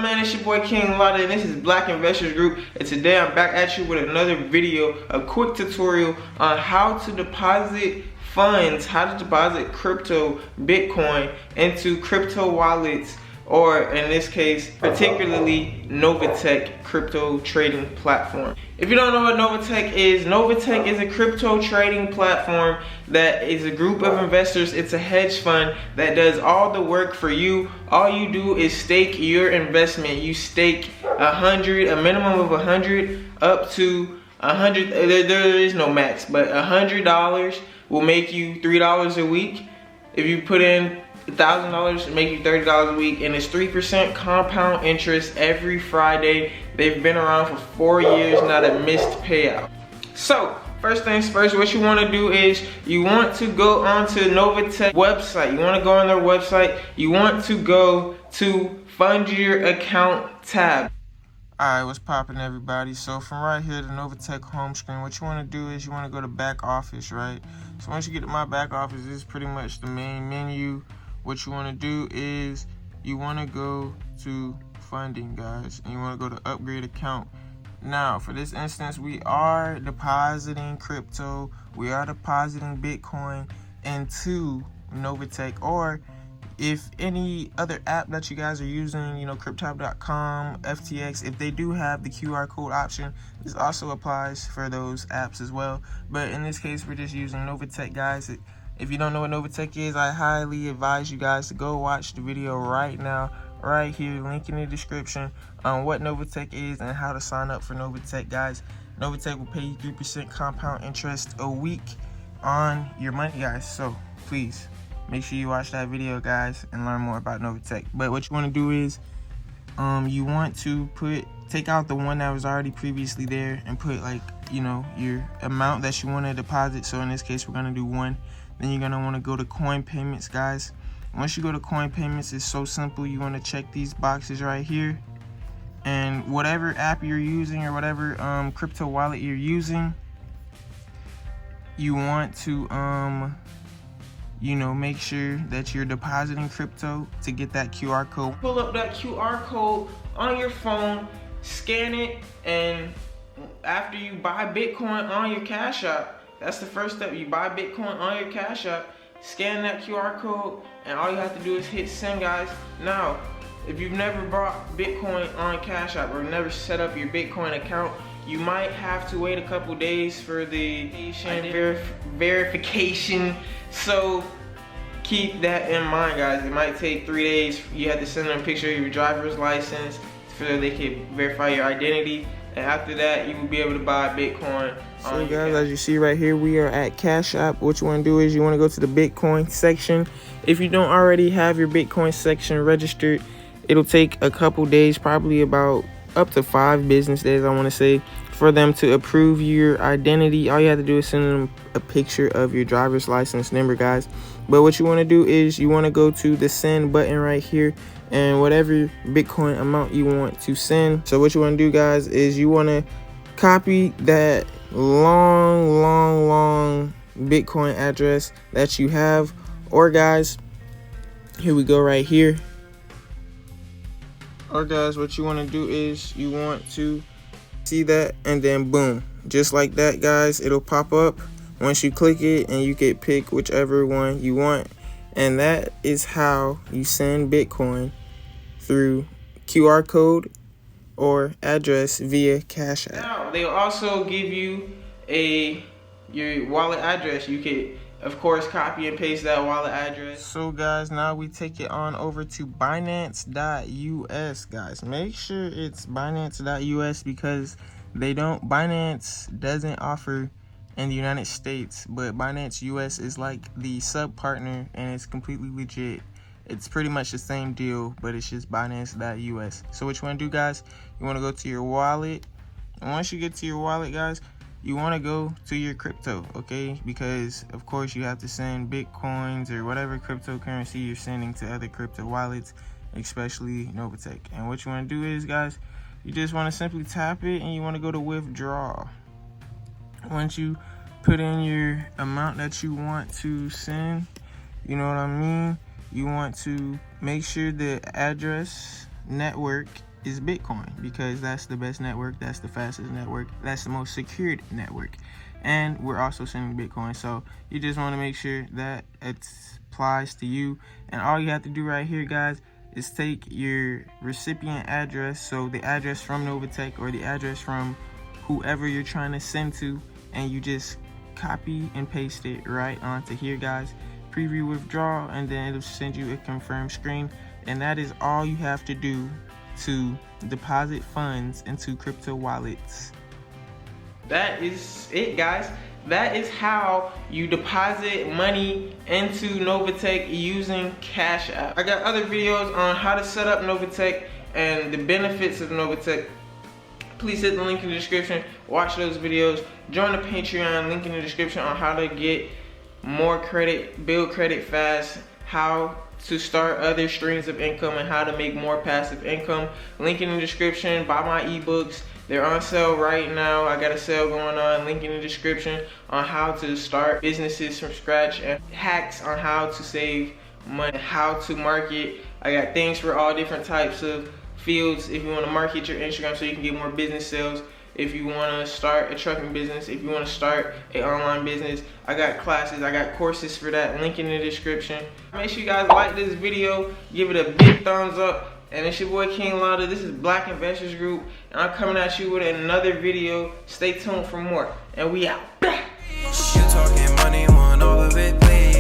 man? It's your boy KINGLATTA, and this is Black Investors Group. And today I'm back at you with another video, a quick tutorial on how to deposit funds, how to deposit crypto, Bitcoin, into crypto wallets, or in this case, particularly Novatech crypto trading platform. If you don't know what Novatech is a crypto trading platform that is a group of investors. It's a hedge fund that does all the work for you. All you do is stake your investment. You stake a minimum of 100 up to 100. There is no max, but $100 will make you $3 a week. If you put in $1,000, make you $30 a week, and it's 3% compound interest every Friday. They've been around for 4 years, not a missed payout. So first things first, what you want to do is you want to go onto Novatech website. You want to go on their website. You want to go to Fund Your Account tab. Alright, what's poppin', everybody? So from right here, the Novatech home screen, what you want to do is you want to go to back office, right? So once you get to my back office, this is pretty much the main menu. What you want to do is you want to go to funding, guys, and you want to go to upgrade account. Now for this instance, we are depositing crypto, we are depositing Bitcoin into Novatech, or if any other app that you guys are using, you know, crypto.com, FTX, if they do have the QR code option, this also applies for those apps as well. But in this case, we're just using Novatech, guys. If you don't know what Novatech is, I highly advise you guys to go watch the video right now, right here, link in the description, on what Novatech is and how to sign up for Novatech, guys. Novatech will pay you 3% compound interest a week on your money, guys. So please make sure you watch that video, guys, and learn more about Novatech. But what you want to do is you want to take out the one that was already previously there and put, like, you know, your amount that you want to deposit. So in this case, we're going to do 1. Then you're going to want to go to coin payments, guys. Once you go to coin payments, it's so simple. You want to check these boxes right here, and whatever app you're using or whatever crypto wallet you're using, you want to you know, make sure that you're depositing crypto to get that QR code. Pull up that QR code on your phone, scan it, and after you buy Bitcoin on your Cash App, that's the first step. You buy Bitcoin on your Cash App, scan that QR code, and all you have to do is hit send, guys. Now, if you've never bought Bitcoin on Cash App or never set up your Bitcoin account, you might have to wait a couple days for the verification. So keep that in mind, guys. It might take 3 days. You have to send them a picture of your driver's license so that they can verify your identity. And after that, you will be able to buy Bitcoin. So guys, as you see right here, we are at Cash App. What you want to do is you want to go to the Bitcoin section. If you don't already have your Bitcoin section registered, it'll take a couple days, probably about up to 5 business days, I want to say, for them to approve your identity. All you have to do is send them a picture of your driver's license number, guys. But what you want to do is you want to go to the send button right here, and whatever Bitcoin amount you want to send. So what you want to do, guys, is you want to copy that long Bitcoin address that you have, or guys, here we go right here. Or guys, what you want to do is you want to see that, and then boom, just like that, guys, it'll pop up once you click it, and you can pick whichever one you want. And that is how you send Bitcoin through QR code or address via Cash App. Now they'll also give you your wallet address. You can, of course, copy and paste that wallet address. So guys, now we take it on over to Binance.us, guys. Make sure it's Binance.us because Binance doesn't offer in the United States, but Binance US is like the sub partner, and it's completely legit. It's pretty much the same deal, but it's just Binance.us. So what you want to do, guys, you want to go to your wallet, and once you get to your wallet, guys, you want to go to your crypto, okay? Because of course you have to send Bitcoins or whatever cryptocurrency you're sending to other crypto wallets, especially Novatech. And what you want to do is, guys, you just want to simply tap it, and you want to go to withdraw. Once you put in your amount that you want to send, you know what I mean, you want to make sure the address network is Bitcoin, because that's the best network, that's the fastest network, that's the most secured network, and we're also sending Bitcoin. So you just want to make sure that it applies to you, and all you have to do right here, guys, is take your recipient address, so the address from Novatech or the address from whoever you're trying to send to, and you just copy and paste it right onto here, guys. Preview withdrawal, and then it'll send you a confirm screen, and that is all you have to do to deposit funds into crypto wallets. That is it, guys. That is how you deposit money into Novatech using Cash App. I got other videos on how to set up Novatech and the benefits of Novatech. Please hit the link in the description, watch those videos, join the Patreon, link in the description on how to get more credit, build credit fast, how to start other streams of income, and how to make more passive income. Link in the description. Buy my ebooks. They're on sale right now. I got a sale going on. Link in the description on how to start businesses from scratch, and hacks on how to save money, how to market. I got things for all different types of fields. If you want to market your Instagram so you can get more business sales, if you want to start a trucking business, if you want to start an online business, I got classes, I got courses for that. Link in the description. Make sure you guys like this video, give it a big thumbs up. And it's your boy KINGLATTA. This is Black Investors Group, and I'm coming at you with another video. Stay tuned for more, and we out. You talking money, want all of it, please.